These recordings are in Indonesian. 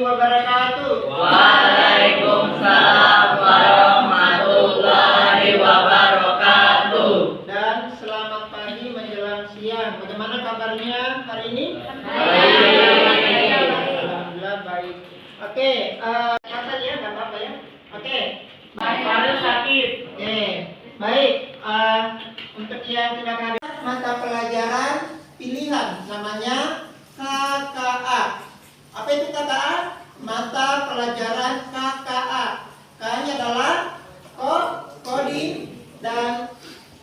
wabarakatuh. Waalaikumsalam warahmatullahi wabarakatuh. Dan selamat pagi menjelang siang. Bagaimana kabarnya hari ini? Baik. Alhamdulillah baik. Oke, kata ya, nggak apa-apa ya. Oke. Baru sakit. Oke, baik. Untuk yang tidak hadir, mata pelajaran pilihan namanya KKA. Apa itu KKA? Mata pelajaran KKA. K-nya adalah coding dan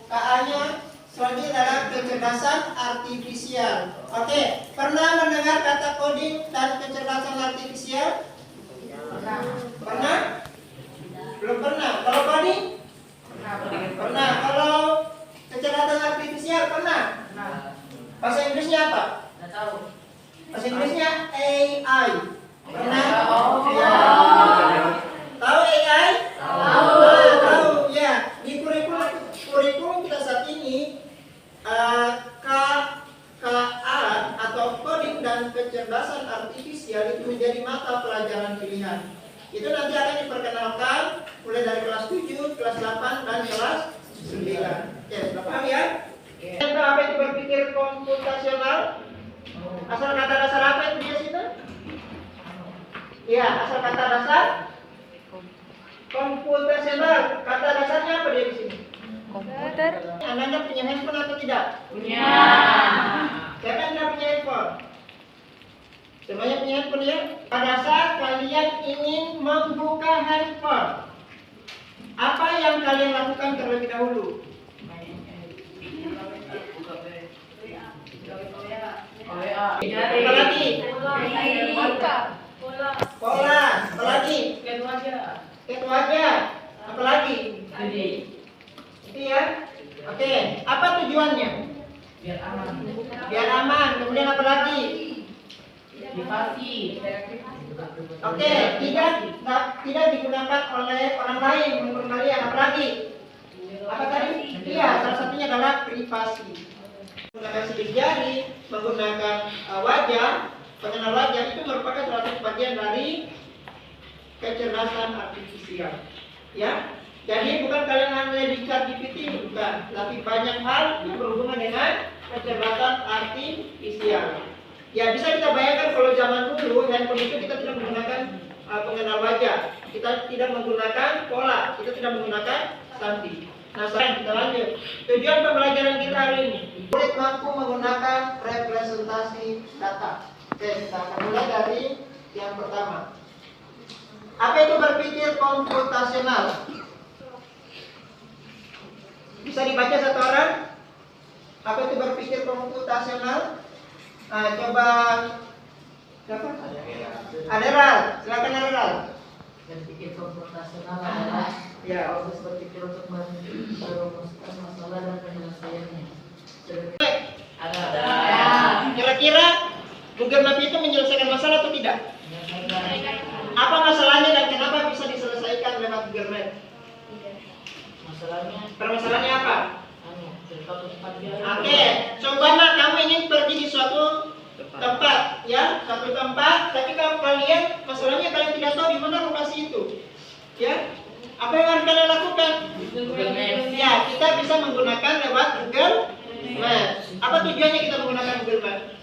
KA-nya selanjutnya adalah kecerdasan artifisial. Oke, pernah mendengar kata coding dan kecerdasan artifisial? Pernah? Belum pernah. Kalau coding? Pernah. Kalau kecerdasan artifisial pernah? Bahasa Inggrisnya apa? Bahasa Inggrisnya AI. Pernah? Ya. Tahu AI? Tahu ya. Di kurikulum kita saat ini KKA atau coding dan kecerdasan artifisial itu menjadi mata pelajaran pilihan. Itu nanti akan diperkenalkan mulai dari kelas 7, kelas 8 dan kelas 9. Ya, sudah paham ya? Apa itu berpikir komputasional? Asal kata dasar apa itu dia situ? Iya, asal kata dasar komputasional. Kata dasarnya apa dia di sini? Komputer. Anda punya handphone atau tidak? Punya. Siapa yang tidak punya handphone? Semuanya punya handphone ya? Pada saat kalian ingin membuka handphone, apa yang kalian lakukan terlebih dahulu? Apa lagi? Pola. Apa lagi? Sket wajah. Apa lagi? Itu ya. Oke. Apa tujuannya? Biar aman. Kemudian apa lagi? Oke. Tidak digunakan oleh orang lain menurut kalian. Apa lagi? Apa tadi? Iya. Salah satunya adalah privasi. Menggunakan sidik jari, menggunakan wajah, pengenal wajah itu merupakan salah satu bagian dari kecerdasan artifisial. Ya, jadi bukan kalian hanya di ChatGPT, bukan, tapi banyak hal yang berhubungan dengan kecerdasan artifisial. Ya, bisa kita bayangkan kalau zaman dulu handphone itu kita tidak menggunakan pengenal wajah, kita tidak menggunakan pola, kita tidak menggunakan sandi. Nah, sekarang kita lanjut. Tujuan pembelajaran kita hari ini, murid mampu menggunakan representasi data. Oke, kita akan mulai dari yang pertama. Apa itu berpikir komputasional? Bisa dibaca satu orang? Apa itu berpikir komputasional? Nah, coba siapa? Aderal, silakan Aderal. Berpikir komputasional adalah proses berpikir untuk merumuskan masalah dan penyelesaiannya. Kira-kira Google Map itu menyelesaikan masalah atau tidak? Apa masalahnya dan kenapa bisa diselesaikan lewat Google Map? Permasalahannya apa? Oke, coba kamu ingin pergi di suatu tempat, ya, satu tempat, tapi kalau kalian masalahnya kalian tidak tahu di mana lokasi itu, ya, apa yang harus kalian lakukan? Ya, kita bisa menggunakan lewat Google Maps. Apa tujuannya kita menggunakan Google Maps?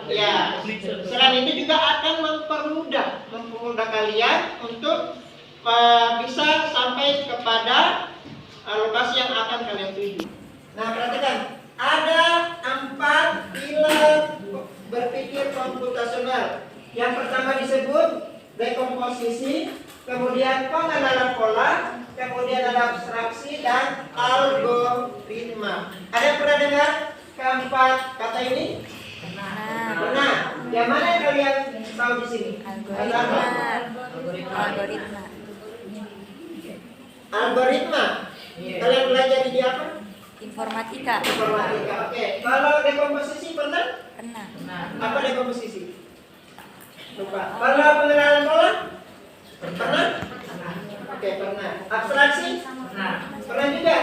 Ya, selain itu juga akan mempermudah kalian untuk bisa sampai kepada lokasi yang akan kalian tuju. Nah, perhatikan, ada 4 pilar berpikir komputasional. Yang pertama disebut dekomposisi, kemudian pengenalan pola, kemudian ada abstraksi dan algoritma. Ada yang pernah dengar keempat kata ini? Pernah. Yang mana yang kalian tahu di sini? Algoritma. Kalian belajar di apa? Informatika. Oke. Kalau dekomposisi pernah? Pernah. Apa dekomposisi? Lupa. Kalau pengenalan pola? Pernah? Oke, pernah. Abstraksi? Pernah juga?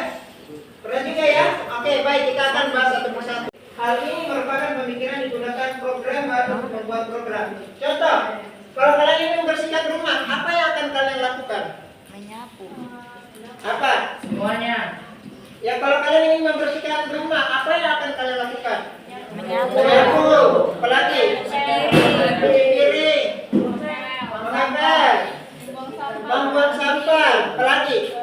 Pernah juga ya? Oke, baik, kita akan bahas satu persatu. Hal ini merupakan pemikiran digunakan programmer untuk membuat program. Contoh, kalau kalian ingin membersihkan rumah, apa yang akan kalian lakukan? Menyapu. Apa? Semuanya. Ya, kalau kalian ingin membersihkan rumah, apa yang akan kalian lakukan? Menyapu. Menyapu. Apalagi? Cuci piring. Mengepel. Membuang sampah. Apalagi?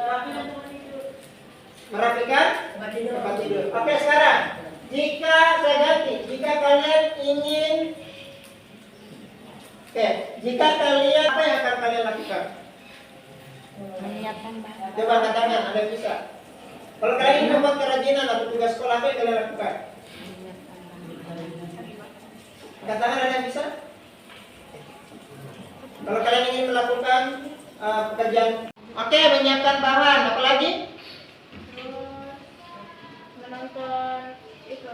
Merapikan tempat tidur. Oke, sekarang jika saya ganti, jika kalian ingin, jika kalian, apa yang akan kalian lakukan? Menyiapkan bahan. Coba katakan, ada yang bisa. Kalau kalian ingin membuat kerajinan atau tugas sekolah, apa yang kalian lakukan? Katakan, ada yang bisa? Kalau kalian ingin melakukan pekerjaan, oke, menyiapkan bahan, apa lagi? Menonton itu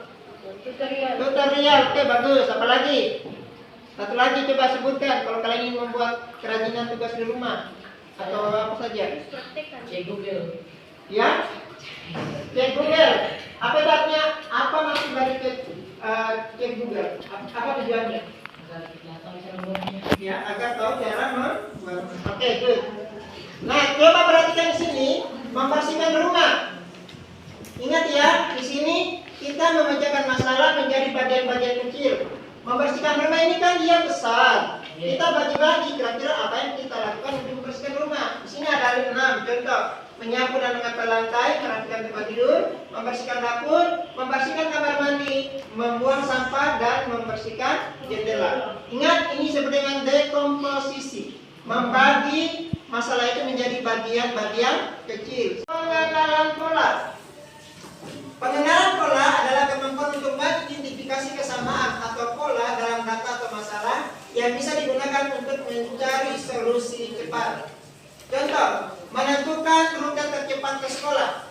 tutorial. Tutorial, oke, bagus. Apa lagi? Satu lagi coba sebutkan kalau kalian ingin membuat kerajinan tugas di rumah atau apa saja. Praktek kan. Cek Google. Ya? Cek Google. Apa itu artinya? Apa maksud dari cek Google? Apa tujuannya? Ya, agar tahu cara membuat. Oke, good. Nah, coba perhatikan di sini, membersihkan rumah. Ingat ya, di sini kita memecahkan masalah menjadi bagian-bagian kecil. Membersihkan rumah ini kan dia besar. Kita bagi-bagi kira-kira apa yang kita lakukan untuk membersihkan rumah. Di sini ada 6 contoh: menyapu dan mengepel lantai, merapikan tempat tidur, membersihkan dapur, membersihkan kamar mandi, membuang sampah, dan membersihkan jendela. Ingat, ini seperti dengan dekomposisi, membagi masalah itu menjadi bagian-bagian kecil. Pengenalan pola. Pengenalan pola adalah kemampuan untuk mengidentifikasi kesamaan atau pola dalam data atau masalah yang bisa digunakan untuk mencari solusi cepat. Contoh, menentukan rute tercepat ke sekolah.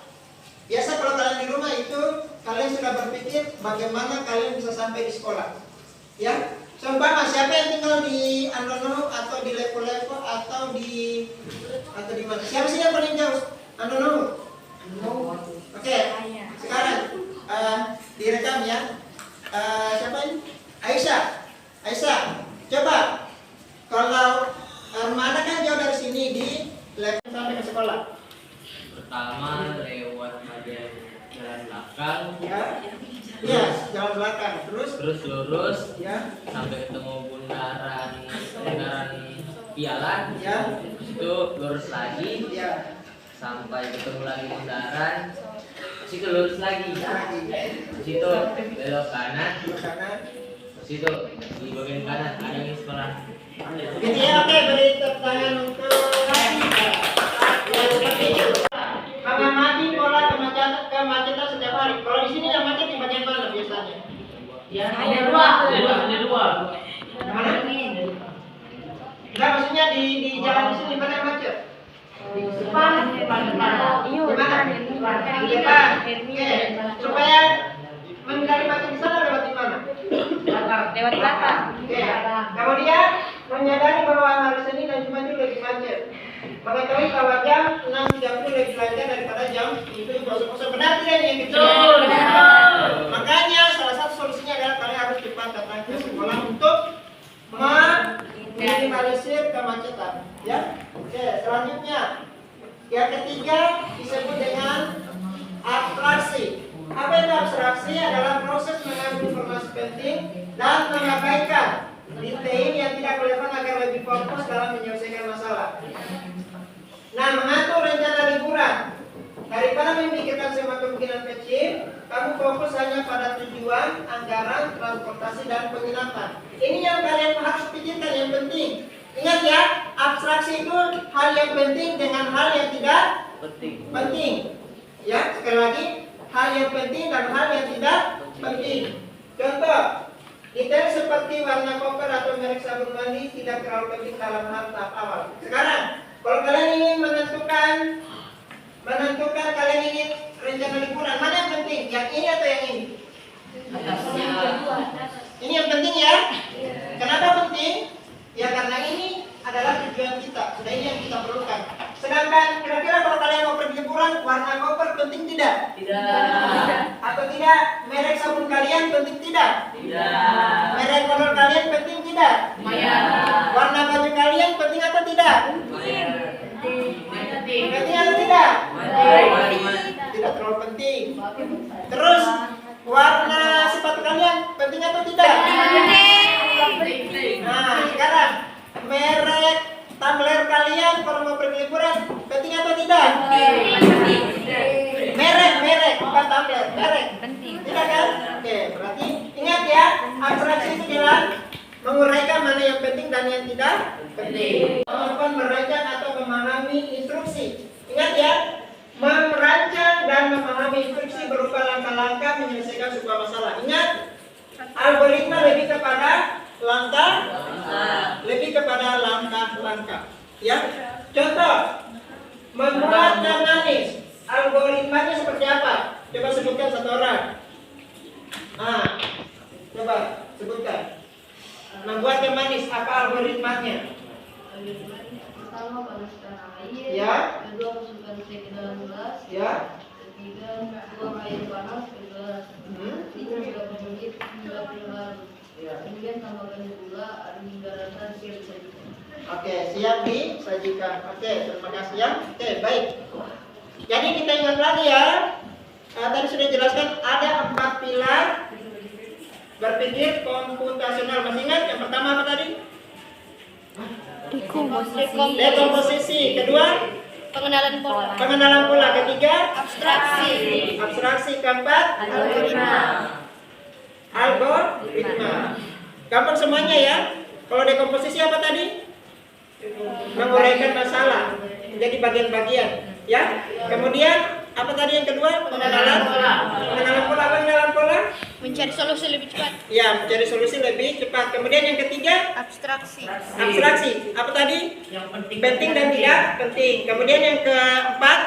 Biasa kalau kalian di rumah itu, kalian sudah berpikir bagaimana kalian bisa sampai di sekolah. Ya, seumpama siapa yang tinggal di Andono atau di Lepo-Lepo atau di mana? Siapa sih yang paling jauh? Andono. Oke, sekarang direkam ya. Siapa ini? Aisyah, coba kalau mana kan jauh dari sini di Lepo sampai ke sekolah? Pertama lewat bagian jalan belakang. Ya, jalan belakang. Terus Lurus ya, sampai ketemu bundaran Pialan. ya, Itu lurus lagi ya. sampai ketemu lagi bundaran. Situ lurus lagi. Situ belok kanan. Kanan. Situ di bagian kanan ada yang sekolah. Gitu ya, oke, beri tepuk tangan untuk ya, seperti itu. Mengamati pola kemacetan setiap hari. Kalau di sini yang macet di bagian mana biasanya? Ya, ada dua. Mana? Enggak, maksudnya di jalan di sini mana yang macet? Di depan. Di mana? Di depan. Oke, supaya menghindari macet di sana lewat di mana? Lewat belakang. Oke. Kemudian menyadari bahwa hari Senin dan Jumat itu lebih macet. Mengetahui bahwa jam 6.30 lebih lancar daripada jam itu kosong. Benar tidak ini yang kecil? Benar. Makanya salah satu solusinya adalah kalian harus cepat datang ke sekolah untuk meminimalisir kemacetan. Ya. Oke, selanjutnya yang ketiga disebut dengan abstraksi. Apa itu abstraksi? Adalah proses mengambil informasi penting dan mengabaikan detail yang tidak relevan agar lebih fokus dalam menyelesaikan masalah. Nah, mengatur rencana liburan. Daripada memikirkan semua kemungkinan kecil, kamu fokus hanya pada tujuan, anggaran, transportasi, dan penginapan. Ini yang kalian harus pikirkan yang penting. Ingat ya, abstraksi itu hal yang penting dengan hal yang tidak penting. Ya, sekali lagi, hal yang penting dan hal yang tidak penting. Contoh, detail seperti warna koper atau merek sabun mandi tidak terlalu penting dalam hal tahap awal. Sekarang, kalau kalian ingin menentukan kalian ingin rencana liburan, mana yang penting? Yang ini atau yang ini? Ini yang penting ya? Kenapa penting? Ya karena ini adalah tujuan kita. Sudah ini yang kita perlukan. Sedangkan kira-kira kalau kalian mau pergi liburan, warna koper penting tidak? Tidak. Atau tidak? merek sabun kalian penting tidak? Tidak. Merek kodok kalian penting tidak? Warna baju kalian penting atau tidak? Penting atau tidak? Tidak terlalu penting. Terus warna sepatu kalian penting atau tidak? Nah, sekarang merek tumbler kalian kalau mau pergi liburan penting atau tidak? Merek bukan tumbler, merek. Tidak kan? Oke, berarti ingat ya, abstraksi itu jelas menguraikan mana yang penting dan yang tidak penting. Kemampuan merancang atau memahami instruksi. Ingat ya, merancang dan memahami instruksi berupa langkah-langkah menyelesaikan sebuah masalah. Ingat, algoritma lebih kepada langkah-langkah. Ya, contoh, membuat jam manis. Algoritmanya seperti apa? Coba sebutkan satu orang. Nah, coba sebutkan. Membuat jam manis, apa algoritmanya? Pertama panaskan air. Ya. Kedua masukkan teh ke dalam gelas. Ya. Ketiga buang air panas ke gelas. Tiga 30 menit hingga berlarut. Kemudian tambahkan gula, aduk hingga rata, siap disajikan. Oke, siap disajikan. Oke, terima kasih ya. Oke, baik. Jadi kita ingat lagi ya. Tadi sudah jelaskan ada 4 pilar berpikir komputasional. Masih ingat yang pertama apa tadi? Dekomposisi. Kedua, Pengenalan pola. pengenalan pola. Ketiga, Abstraksi. abstraksi. Keempat, algoritma. Gampang semuanya ya. Kalau dekomposisi apa tadi? Menguraikan masalah menjadi bagian-bagian, ya. Kemudian apa tadi yang kedua? Pengenalan pola. Pengenalan pola. Mencari solusi lebih cepat. Ya, mencari solusi lebih cepat. Kemudian yang ketiga, Abstraksi. abstraksi. Apa tadi? Penting dan tidak penting. Kemudian yang keempat,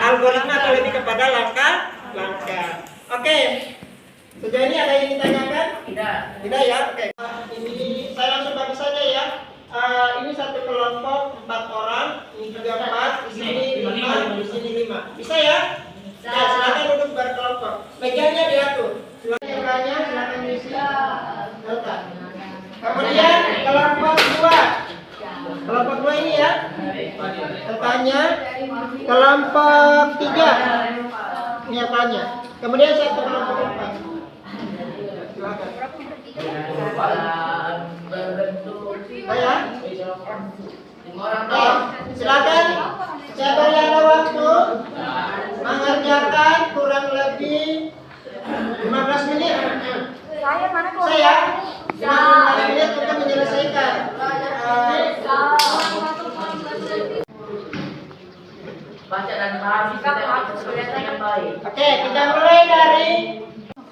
algoritma atau lebih kepada langkah-langkah. Oke. Sejauh ini ada yang ditanyakan? Tidak ya. Oke. Ini saya langsung bagi saja ya. Ini satu kelompok 4 orang, ini juga 4, di sini 5, di sini 5. Bisa ya? Ya, silakan duduk berkelompok. Mejanya diatur. Silakan yang lainnya, silakan diisi. Letak. Kemudian kelompok 2. Kelompok 2 ini ya. Letanya kelompok 3. Ini yang tanya. Kemudian satu kelompok 4. Silakan. Ya. Silakan. Saya beri Anda waktu mengerjakan kurang lebih 15 menit. Saya mana kok? Saya 15 menit untuk menyelesaikan. Baca dan pahami dengan baik. Oke, kita mulai dari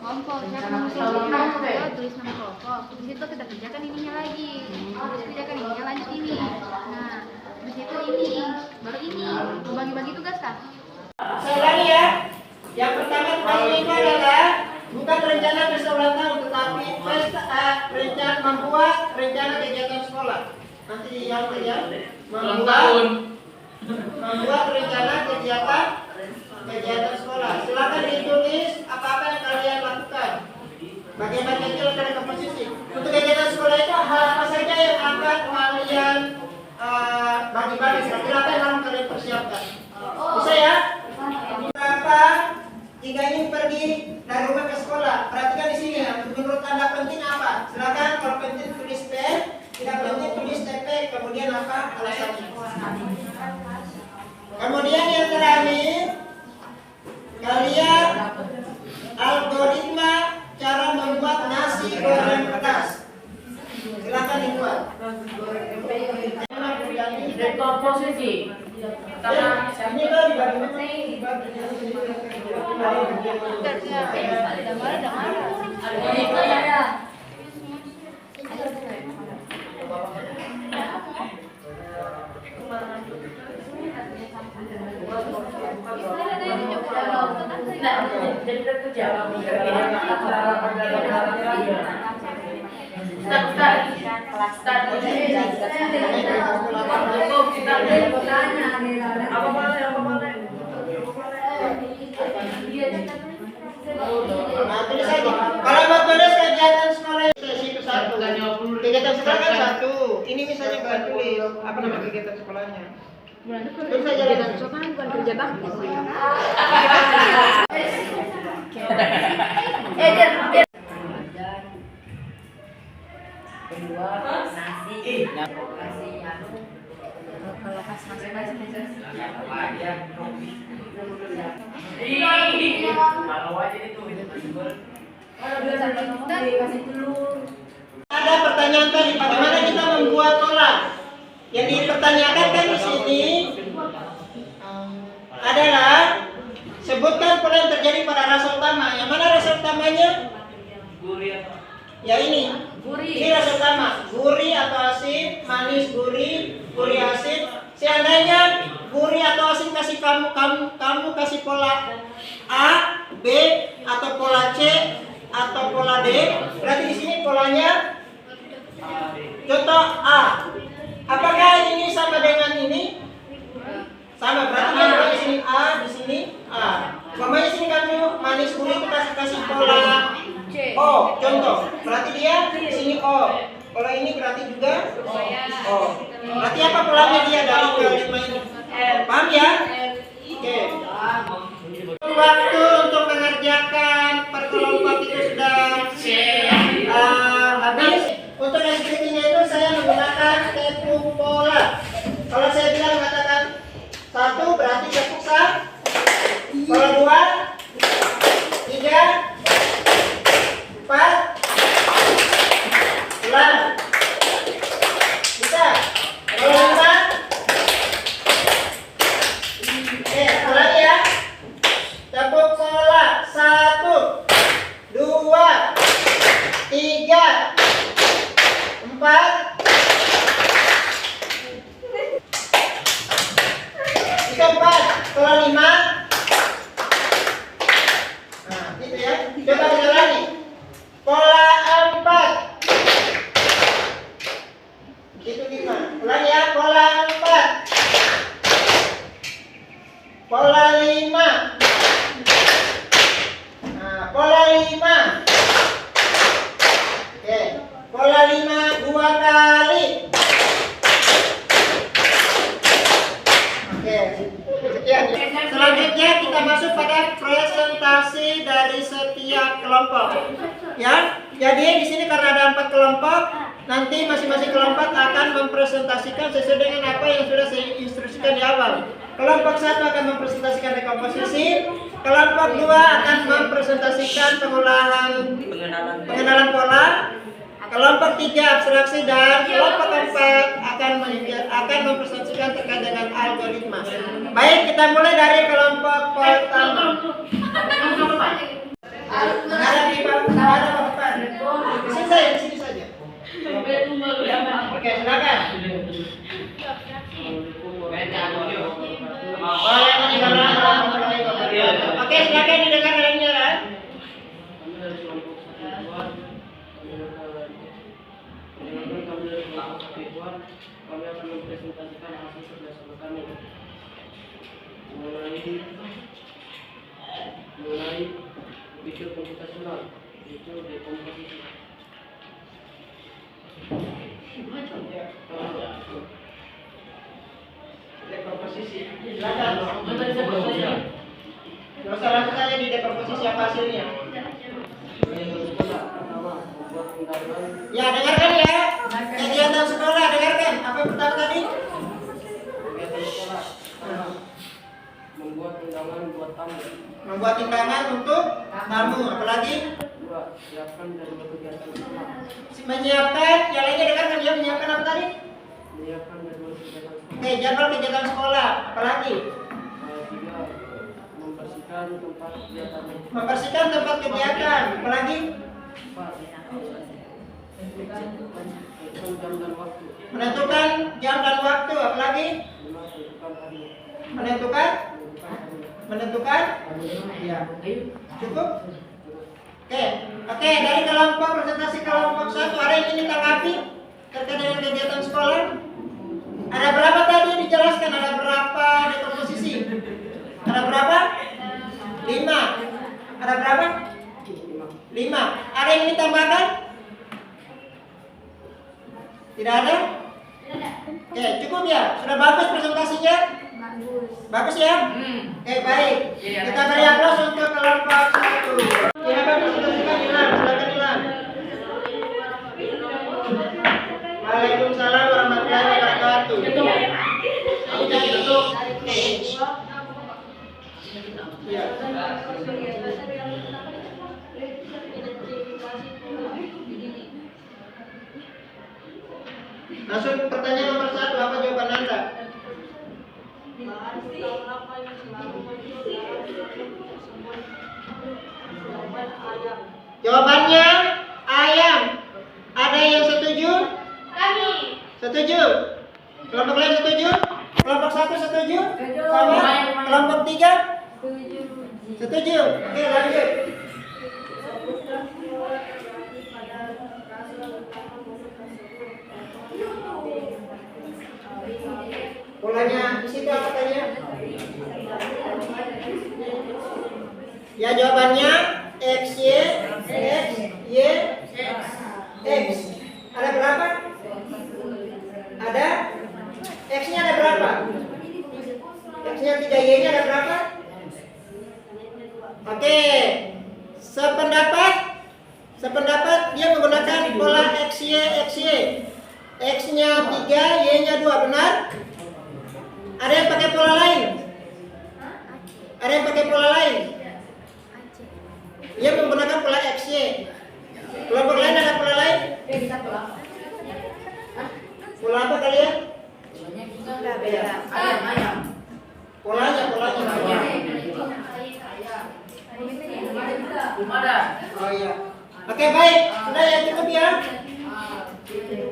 Kelompok, siapa nama kelompok? Tulis nama kelompok. Di situ kita kerjakan ininya lagi. Terus kerjakan ininya lanjut ini. Nah, di situ ini, baru ini. Bagi-bagi tugas kah? saya ulangi ya. Yang pertama tugas itu adalah bukan rencana berulang tahun, tetapi rencana membuat rencana kegiatan sekolah. Nanti yang ya, membuat rencana kegiatan sekolah. Silakan ditulis apa-apa yang kalian lakukan. Bagaimana kecil dari komposisi. Untuk kegiatan sekolah itu hal apa saja yang akan kalian bagi-bagi. Kira-kira apa yang harus kalian persiapkan? Bisa ya? Berapa jika ingin pergi dari rumah ke sekolah? Perhatikan di sini ya. Menurut Anda penting apa? Silakan kalau penting tulis P, tidak penting tulis TP. Kemudian apa alasannya? Kemudian yang terakhir, kalian algoritma cara membuat nasi goreng pedas. Silakan dibuat. Dekomposisi. Ini loh dibagi. sekolah kan satu. Ini misalnya kalian tulis apa nama kegiatan sekolahnya. Terus saja Kegiatan sekolah kan bukan kerja bakti. Kedua, nasi. Kalau pas masing-masing ada pertanyaan tadi, bagaimana kita membuat pola? Yang dipertanyakan kan di sini adalah sebutkan pola yang terjadi pada rasa utama. Yang mana rasa utamanya? Ya ini. Ini rasa utama. Gurih atau asin, manis gurih, gurih asin. Seandainya gurih atau asin kasih kamu kasih pola A, B atau pola C atau pola D, berarti di sini polanya contoh A. Apakah ini sama dengan ini? Sama, berarti dia di sini A, di sini A. Umpamanya sini kamu manis gurih itu kasih pola O, contoh. Berarti dia di sini O. Pola ini berarti juga O. Berarti apa polanya dia dari kelima ini? Paham ya? Oke. Waktu untuk mengerjakan per kelompok itu sudah habis. Untuk yang berikutnya itu saya menggunakan tepung pola. Kalau saya bilang mengatakan 1 berarti tepung pola 2, 3, 4, ulang. Bisa. Pola 5. Oke, ulang ya. Tepung pola 1, 2, 3, 4. Itu 4. Pola 5. Nah, gitu ya. Coba kita ulangi. Pola 4. Itu 5. Ulangi ya. Pola 4. Pola 5. Nah, pola 5. Oke. Pola 5 2 kali. Oke. Sekian. Selanjutnya kita masuk pada presentasi dari setiap kelompok. Ya. Jadi di sini karena ada 4 kelompok, nanti masing-masing kelompok akan mempresentasikan sesuai dengan apa yang sudah saya instruksikan di awal. Kelompok 1 akan mempresentasikan rekomposisi, kelompok 2 akan mempresentasikan pengenalan pola, kelompok 3 abstraksi, dan kelompok 4 akan mempresentasikan terkait dengan algoritma. Baik, kita mulai dari kelompok pertama. Menghadap di depan. Di sini saja. Oke, silakan. Oke, silakan didengar lainnya kan? Kami akan mempresentasikan hasil berdasarkan kami mengenai video komputasional, video dekomposisi. Dekomposisi. Silakan. Langsung saja di dekomposisi apa hasilnya? Ya, dengarkan ya. Kegiatan sekolah, dengarkan. Apa yang pertama tadi? Kegiatan sekolah membuat undangan buat tamu. Membuat undangan untuk tamu. Apalagi? 2. Siapkan jadwal kegiatan sekolah. Menyiapkan, yang lainnya dengarkan ya. Menyiapkan apa tadi? Menyiapkan jadwal kegiatan sekolah. Oke, jadwal kegiatan sekolah. Apalagi? 3. Membersihkan tempat kegiatan. Membersihkan tempat kegiatan. Apalagi? 4. Menentukan jam dan waktu. Apalagi? 5. Menentukan? Ya. Cukup? Oke, dari kelompok presentasi kelompok 1 ada yang ingin tanggapi terkait dengan kegiatan sekolah? Ada berapa tadi yang dijelaskan? Ada berapa dekomposisi? Ada berapa? 5. Ada berapa? 5. Ada yang ingin tambahkan? Tidak ada? Oke, cukup ya? Sudah bagus presentasinya? Bagus. Bagus ya? Oke, baik. Kita beri aplaus untuk kelompok 1. Silakan presentasikan Ilham, silakan Ilham. Waalaikumsalam warahmatullahi wabarakatuh. Sudah tutup. Ya. Langsung pertanyaan nomor 1, apa jawaban Anda? Jawabannya ayam. Ada yang setuju? Kami. Setuju? Kelompok lain setuju? Kelompok 1 setuju? Sama? Kelompok 3? Setuju? Oke, lanjut. Polanya di situ apa tanya? Ya, jawabannya X, Y, X, Y, X. Ada berapa? Ada? X-nya ada berapa? X-nya 3, Y-nya ada berapa? Oke. Sependapat dia menggunakan pola XY, XY. X-nya 3, Y-nya 2, benar? Ada yang pakai pola lain? Ada yang pakai pola lain? Dia menggunakan pola XY. Kelompok lain ada pola lain? Pola apa kalian? Polanya. Oh iya. Oke, baik. Sudah ya, cukup ya. Cukup.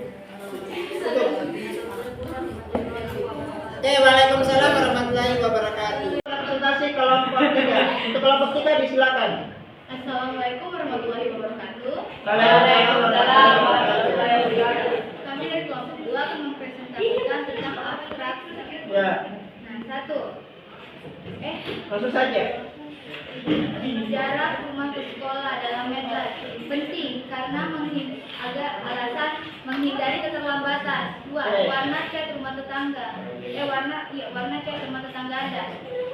Oke, waalaikumsalam warahmatullahi wabarakatuh. Presentasi kelompok 3. Untuk kelompok 3 disilakan. Assalamualaikum warahmatullahi wabarakatuh. Waalaikumsalam warahmatullahi wabarakatuh. Kami dari kelompok 2 akan mempresentasikan tentang abstraksi. Ya, Nah, 1. langsung saja. Jarak rumah ke sekolah dalam meter penting karena alasan menghindari keterlambatan. 2. Warna cat rumah tetangga. Warna cat rumah tetangga Anda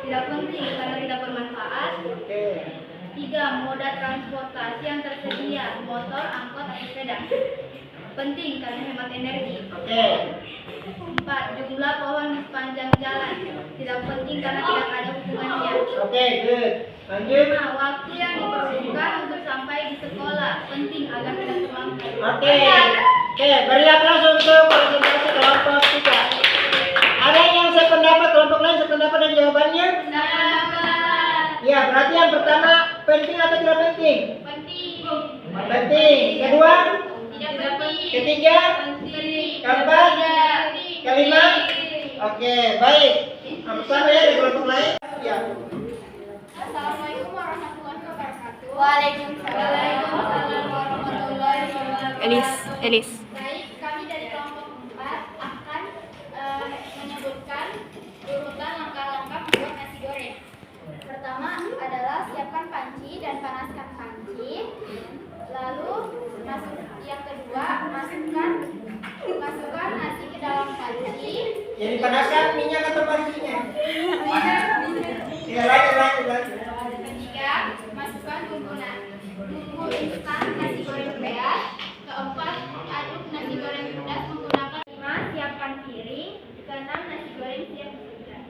tidak penting karena tidak bermanfaat. Oke. 3. Moda transportasi yang tersedia, motor, angkot, atau sepeda. Penting karena hemat energi. Oke. 4. Jumlah pohon di sepanjang jalan tidak penting karena tidak ada hubungannya. Oke, good. Lanjut. 5. Waktu yang diperlukan untuk sampai di sekolah penting agar tidak terlambat. Oke. Oke, beri aplaus untuk presentasi kelompok 3. Ada yang sependapat, kelompok lain sependapat dan jawabannya? Ya, berarti yang pertama penting atau tidak penting? Penting. Penting. Kedua? Tidak penting. Ketiga? Penting. Keempat? Penting. Kelima? Oke, baik. Sama ya di kelompok lain? Ya. Assalamualaikum warahmatullahi wabarakatuh. Waalaikumsalam warahmatullahi wabarakatuh. Elis. Baik, kami dari kelompok 4 akan menyebutkan urutan langkah-langkah membuat nasi goreng. Pertama adalah siapkan panci dan panaskan panci. Lalu yang kedua masukkan nasi ke dalam panci. Jadi panaskan minyak atau pancinya? Ya, lanjut. Ketiga, masukkan bumbu instan nasi goreng pedas. Keempat, aduk nasi goreng pedas menggunakan 5. Siapkan piring. Keenam, nasi goreng siap disajikan.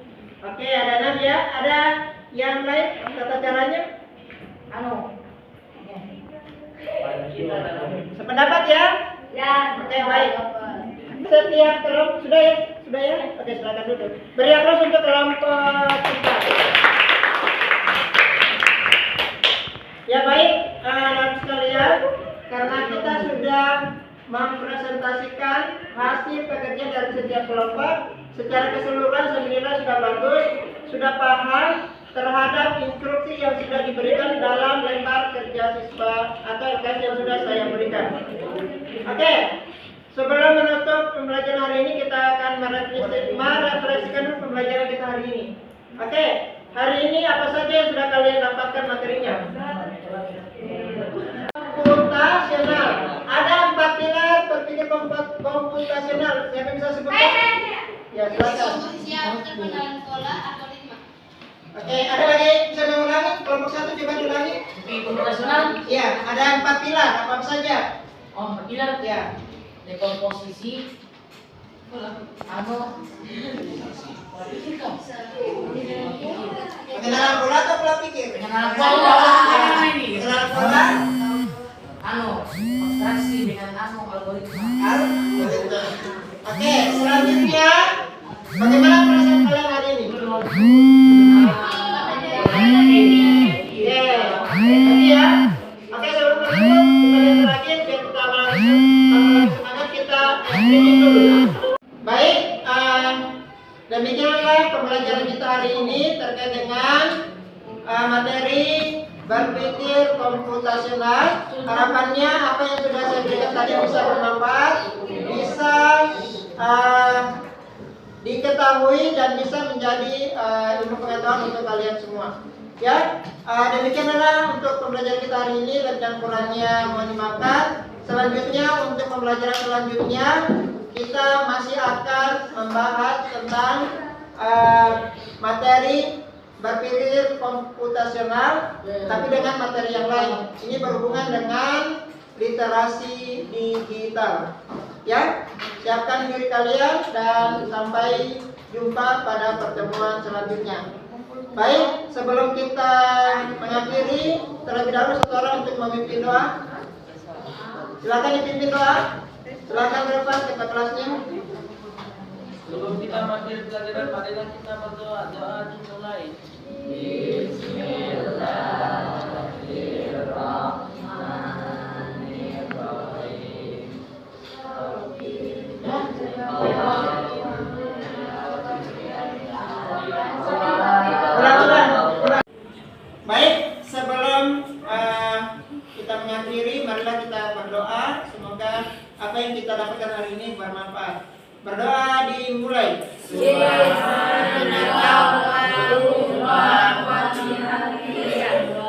Oke, ada 6 ya. Ada yang lain tata caranya? Sependapat ya? Ya. Oke, baik. Setiap kelompok sudah ya? Oke, silakan duduk. Beri aplaus untuk kelompok 4. Ya, baik, anak sekalian, karena kita sudah mempresentasikan hasil pekerjaan dari setiap kelompok, secara keseluruhan sebenarnya sudah bagus, sudah paham terhadap instruksi yang sudah diberikan dalam lembar kerja siswa atau LKS yang sudah saya berikan. Oke, sebelum menutup pembelajaran hari ini, kita akan merefleksikan pembelajaran kita hari ini. Oke, hari ini apa saja yang sudah kalian dapatkan materinya? Komputasional. Ada 4 pilar berpikir komputasi Silakan. Siap, terkenal pola algoritma. Oke, ada lagi bisa mengulangi? Kelompok 1 coba diulangi. Di komputasional. Iya, ada 4 pilar, apa saja? Oh, pilar. Ya. Dekomposisi. Pengenalan pola atau pola pikir? Pengenalan pola ini. Pengenalan pola. Abstraksi dengan algoritma. Algoritma. Oke, selanjutnya bagaimana perasaan kalian hari ini? Oke, tadi ya. Oke, sebelum lanjut, kita lihat terakhir biar kita langsung semangat kita training dulu. Baik, demikianlah pembelajaran kita hari ini terkait dengan materi berpikir komputasional. Harapannya apa yang sudah saya berikan tadi bisa bermanfaat, bisa diketahui dan bisa menjadi ilmu pengetahuan untuk kalian semua. Ya, demikianlah untuk pembelajaran kita hari ini. Lebih dan kurangnya mohon dimaafkan. Selanjutnya untuk pembelajaran selanjutnya kita masih akan membahas tentang materi berpikir komputasional, tapi dengan materi yang lain. Ini berhubungan dengan literasi digital. Ya, siapkan diri kalian dan sampai jumpa pada pertemuan selanjutnya. Baik, sebelum kita mengakhiri, terlebih dahulu satu orang untuk memimpin doa. Silakan dipimpin doa. Silakan Reva ketua kelasnya. Sebelum kita mengakhiri pelajaran, marilah kita berdoa. Doa dimulai. Baik, sebelum kita mengakhiri, marilah kita berdoa. Semoga apa yang kita dapatkan hari ini bermanfaat. Berdoa dimulai.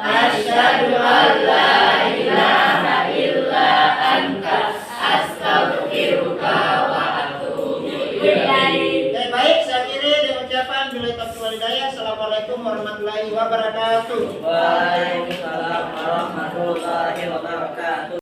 Asyhadu an la ilaha illa anta astaghfiruka wa atubu ilaik. Baik, saya akhiri dengan ucapan billahi taufiq wal hidayah. Assalamualaikum warahmatullahi wabarakatuh. Waalaikumsalam warahmatullahi wabarakatuh.